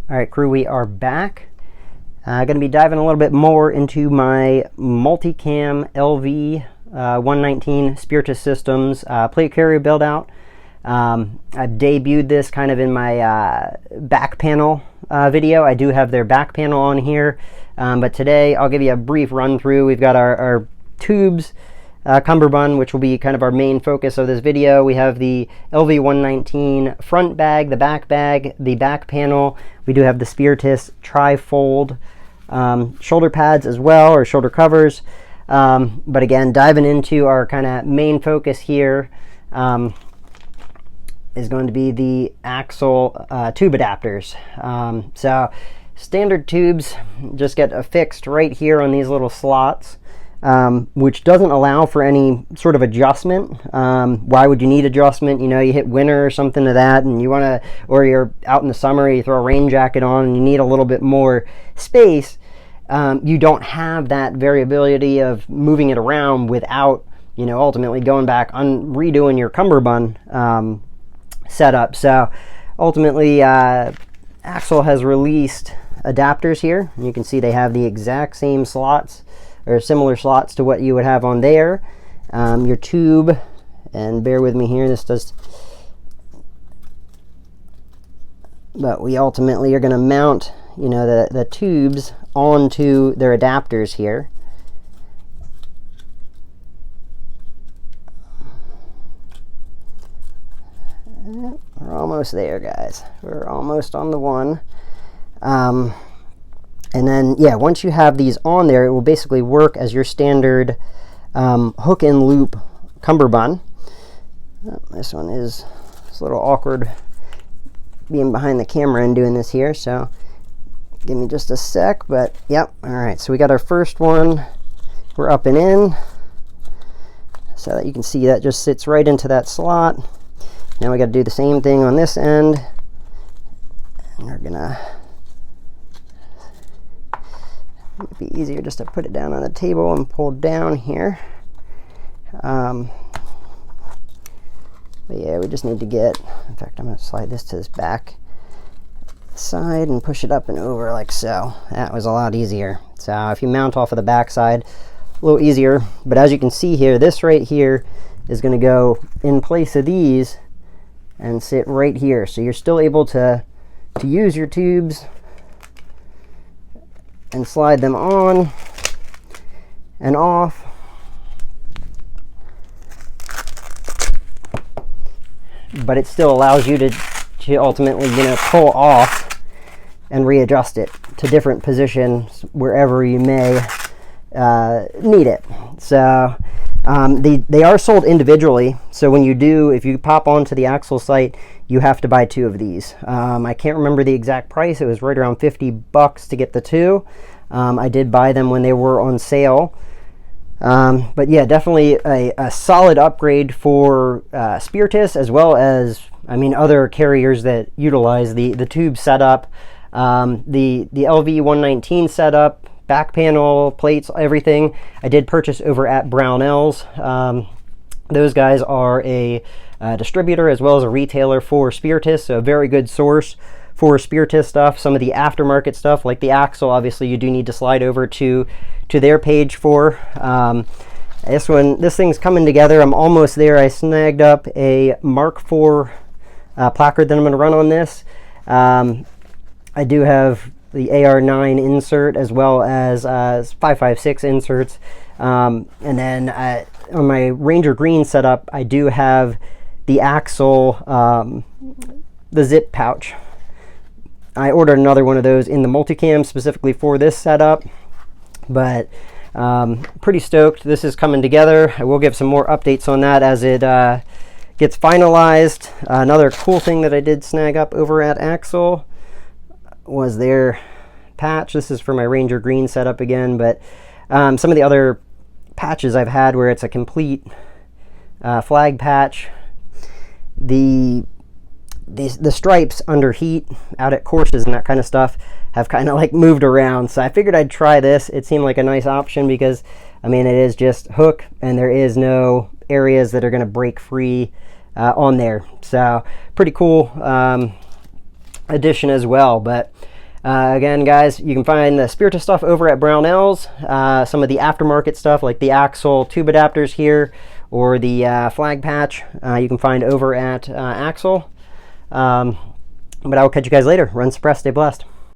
All right, crew, we are back. Going to be diving a little bit more into my multicam LV119 Spiritus Systems plate carrier build out. I debuted this kind of in my back panel video. I do have their back panel on here, but today I'll give you a brief run through. We've got our tubes, cummerbund, which will be kind of our main focus of this video. We have the LV119 front bag, the back panel. We do have the Spiritus tri-fold shoulder pads as well, or shoulder covers. But again, diving into our kind of main focus here is going to be the AXL tube adapters. So standard tubes just get affixed right here on these little slots, which doesn't allow for any sort of adjustment. Why would you need adjustment? You know, you hit winter or something to that, and you want to, or you're out in the summer, you throw a rain jacket on and you need a little bit more space. You don't have that variability of moving it around without, you know, ultimately going back redoing your cummerbund setup. So ultimately, AXL has released adapters here. You can see they have the exact same slots, or similar slots to what you would have on there. Your tube, and bear with me here, this does, but we ultimately are going to mount, you know, the tubes onto their adapters here. We're almost there, guys. We're almost on the one. And then, yeah, once you have these on there, it will basically work as your standard hook and loop cummerbund. Oh, this one is, it's a little awkward being behind the camera and doing this here, so give me just a sec, but yep. All right, so we got our first one. We're up and in, so that you can see that just sits right into that slot. Now we got to do the same thing on this end, and we're gonna, it'd be easier just to put it down on the table and pull down here. But yeah, we just need to get, in fact, I'm going to slide this to this back side and push it up and over like so. That was a lot easier. So if you mount off of the back side, a little easier. But as you can see here, this right here is going to go in place of these and sit right here. So you're still able to use your tubes and slide them on and off. But it still allows you to ultimately, you know, pull off and readjust it to different positions wherever you may need it. So they are sold individually. So when you do, if you pop onto the AXL site, you have to buy 2 of these. I can't remember the exact price. It was right around $50 to get the 2. I did buy them when they were on sale. But yeah, definitely a solid upgrade for Spiritus, as well as, I mean, other carriers that utilize the tube setup. The LV119 setup, back panel, plates, everything, I did purchase over at Brownells. Those guys are a distributor as well as a retailer for Spiritus, so a very good source for Spiritus stuff. Some of the aftermarket stuff, like the AXL, obviously you do need to slide over to their page for. This thing's coming together. I'm almost there. I snagged up a Mark IV placard that I'm going to run on this. I do have the AR9 insert as well as 5.56 inserts. And then on my Ranger Green setup, I do have the AXL, the zip pouch. I ordered another one of those in the multicam specifically for this setup, but pretty stoked. This is coming together. I will give some more updates on that as it gets finalized. Another cool thing that I did snag up over at AXL was their patch. This is for my Ranger Green setup again, but some of the other patches I've had where it's a complete flag patch, the stripes under heat out at courses and that kind of stuff have kind of like moved around. So I figured I'd try this. It seemed like a nice option because, I mean, it is just hook and there is no areas that are going to break free on there. So pretty cool addition as well. But Again, guys, you can find the Spiritus stuff over at Brownells. Some of the aftermarket stuff like the AXL tube adapters here or the flag patch you can find over at AXL. But I will catch you guys later. Run, suppress, stay blessed.